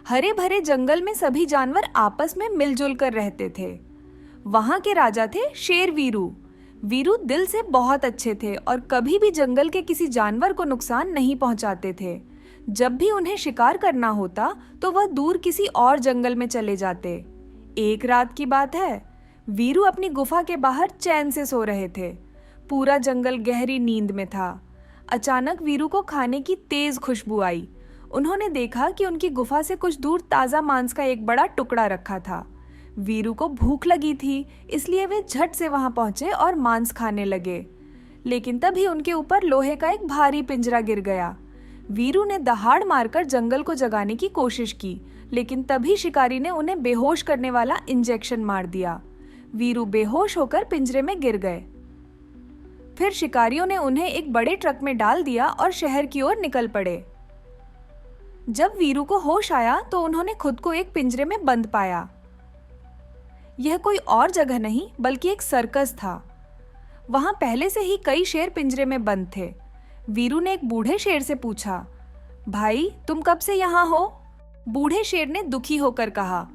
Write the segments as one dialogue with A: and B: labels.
A: हरे भरे जंगल में सभी जानवर आपस में मिलजुल कर रहते थे। वहां के राजा थे शेर वीरू। वीरू दिल से बहुत अच्छे थे और कभी भी जंगल के किसी जानवर को नुकसान नहीं पहुंचाते थे। जब भी उन्हें शिकार करना होता तो वह दूर किसी और जंगल में चले जाते। एक रात की बात है, वीरू अपनी गुफा के बाहर चैन से सो रहे थे। पूरा जंगल गहरी नींद में था। अचानक वीरू को खाने की तेज खुशबू आई। उन्होंने देखा कि उनकी गुफा से कुछ दूर ताज़ा मांस का एक बड़ा टुकड़ा रखा था। वीरू को भूख लगी थी, इसलिए वे झट से वहां पहुंचे और मांस खाने लगे। लेकिन तभी उनके ऊपर लोहे का एक भारी पिंजरा गिर गया। वीरू ने दहाड़ मारकर जंगल को जगाने की कोशिश की, लेकिन तभी शिकारी ने उन्हें बेहोश करने वाला इंजेक्शन मार दिया। वीरू बेहोश होकर पिंजरे में गिर गए। फिर शिकारियों ने उन्हें एक बड़े ट्रक में डाल दिया और शहर की ओर निकल पड़े। जब वीरू को होश आया तो उन्होंने खुद को एक पिंजरे में बंद पाया। यह कोई और जगह नहीं बल्कि एक सर्कस था। वहां पहले से ही कई शेर पिंजरे में बंद थे। वीरू ने एक बूढ़े शेर से पूछा, भाई तुम कब से यहाँ हो? बूढ़े शेर ने दुखी होकर कहा,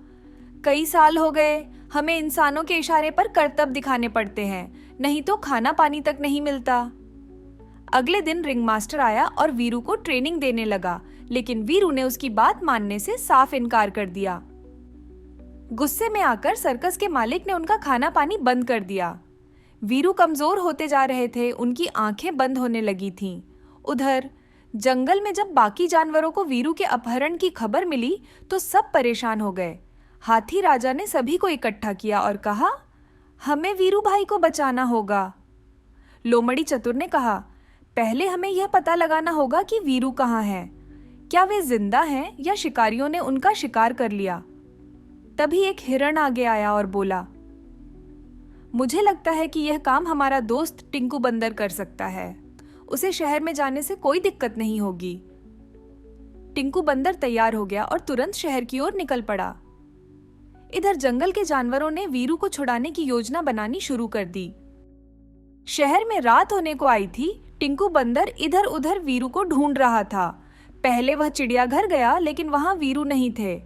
A: कई साल हो गए। हमें इंसानों के इशारे पर करतब दिखाने पड़ते हैं, नहीं तो खाना पानी तक नहीं मिलता। अगले दिन रिंग मास्टर आया और वीरू को ट्रेनिंग देने लगा, लेकिन वीरू ने उसकी बात मानने से साफ इनकार कर दिया। गुस्से में आकर सर्कस के मालिक ने उनका खाना पानी बंद कर दिया। वीरू कमजोर होते जा रहे थे, उनकी आंखें बंद होने लगी थीं। उधर जंगल में जब बाकी जानवरों को वीरू के अपहरण की खबर मिली तो सब परेशान हो गए। हाथी राजा ने सभी को इकट्ठा किया और कहा, हमें वीरू भाई को बचाना होगा। लोमड़ी चतुर ने कहा, पहले हमें यह पता लगाना होगा कि वीरू कहाँ है। क्या वे जिंदा हैं या शिकारियों ने उनका शिकार कर लिया? तभी एक हिरण आगे आया और बोला, मुझे लगता है कि यह काम हमारा दोस्त टिंकू बंदर कर सकता है। उसे शहर में जाने से कोई दिक्कत नहीं होगी। टिंकू बंदर तैयार हो गया और तुरंत शहर की ओर निकल पड़ा। इधर जंगल के जानवरों ने वीरू को छुड़ाने की योजना बनानी शुरू कर दी। शहर में रात होने को आई थी। टिंकू बंदर इधर उधर वीरू को ढूंढ रहा था। पहले वह चिड़ियाघर गया, लेकिन वहां वीरू नहीं थे।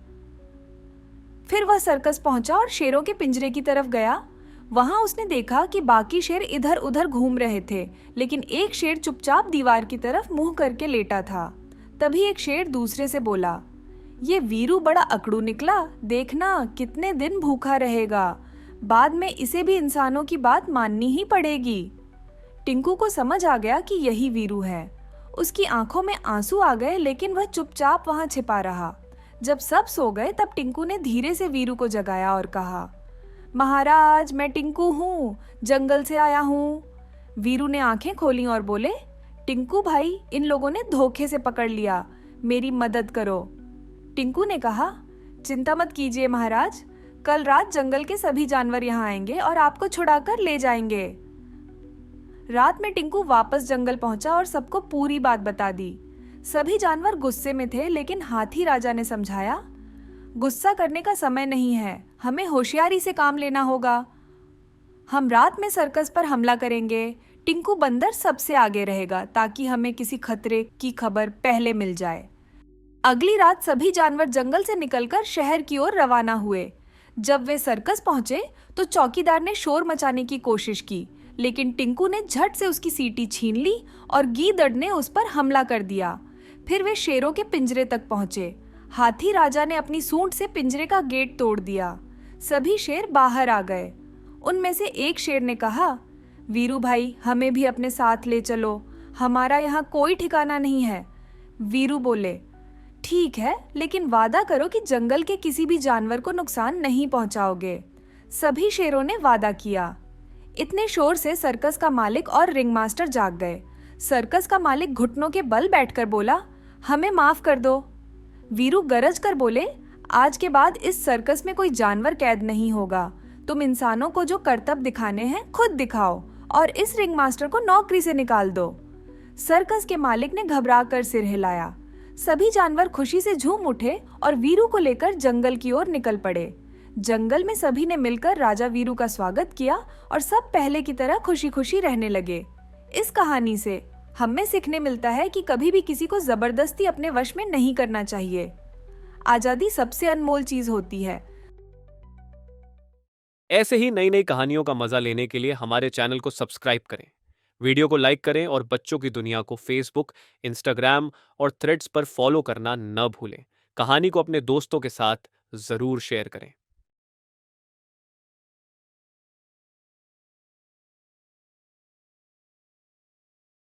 A: फिर वह सर्कस पहुंचा और शेरों के पिंजरे की तरफ गया। वहां उसने देखा कि बाकी शेर इधर उधर घूम रहे थे, लेकिन एक शेर चुपचाप दीवार की तरफ मुंह करके लेटा था। तभी एक शेर दूसरे से बोला, ये वीरू बड़ा अकड़ू निकला, देखना कितने दिन भूखा रहेगा। बाद में इसे भी इंसानों की बात माननी ही पड़ेगी। टिंकू को समझ आ गया कि यही वीरू है। उसकी आंखों में आंसू आ गए, लेकिन वह चुपचाप वहां छिपा रहा। जब सब सो गए तब टिंकू ने धीरे से वीरू को जगाया और कहा, महाराज मैं टिंकू हूँ, जंगल से आया हूँ। वीरू ने आंखें खोली और बोले, टिंकू भाई इन लोगों ने धोखे से पकड़ लिया, मेरी मदद करो। टिंकू ने कहा, चिंता मत कीजिए महाराज, कल रात जंगल के सभी जानवर यहाँ आएंगे और आपको छुड़ाकर ले जाएंगे। रात में टिंकू वापस जंगल पहुंचा और सबको पूरी बात बता दी। सभी जानवर गुस्से में थे, लेकिन हाथी राजा ने समझाया, गुस्सा करने का समय नहीं है, हमें होशियारी से काम लेना होगा। हम रात में सर्कस पर हमला करेंगे। टिंकू बंदर सबसे आगे रहेगा ताकि हमें किसी खतरे की खबर पहले मिल जाए। अगली रात सभी जानवर जंगल से निकलकर शहर की ओर रवाना हुए। जब वे सर्कस पहुंचे तो चौकीदार ने शोर मचाने की कोशिश की, लेकिन टिंकू ने झट से उसकी सीटी छीन ली और गीदड़ ने उस पर हमला कर दिया। फिर वे शेरों के पिंजरे तक पहुंचे। हाथी राजा ने अपनी सूंड से पिंजरे का गेट तोड़ दिया। सभी शेर बाहर आ गए। उनमें से एक शेर ने कहा, वीरू भाई हमें भी अपने साथ ले चलो, हमारा यहाँ कोई ठिकाना नहीं है। वीरू बोले, ठीक है, लेकिन वादा करो कि जंगल के किसी भी जानवर को नुकसान नहीं पहुंचाओगे। सभी शेरों ने वादा किया। इतने शोर से सर्कस का मालिक और रिंग मास्टर जाग गए। सर्कस का मालिक घुटनों के बल बैठकर बोला, हमें माफ कर दो। वीरू गरज कर बोले, आज के बाद इस सर्कस में कोई जानवर कैद नहीं होगा। तुम इंसानों को जो करतब दिखाने हैं खुद दिखाओ और इस रिंग मास्टर को नौकरी से निकाल दो। सर्कस के मालिक ने घबरा कर सिर हिलाया। सभी जानवर खुशी से झूम उठे और वीरू को लेकर जंगल की ओर निकल पड़े। जंगल में सभी ने मिलकर राजा वीरू का स्वागत किया और सब पहले की तरह खुशी खुशी रहने लगे। इस कहानी से हमें सीखने मिलता है कि कभी भी किसी को जबरदस्ती अपने वश में नहीं करना चाहिए। आजादी सबसे अनमोल चीज होती है।
B: ऐसे ही नई नई कहानियों का मजा लेने के लिए हमारे चैनल को सब्सक्राइब करें, वीडियो को लाइक करें और बच्चों की दुनिया को फेसबुक, इंस्टाग्राम और थ्रेड्स पर फॉलो करना न भूलें। कहानी को अपने दोस्तों के साथ जरूर शेयर करें।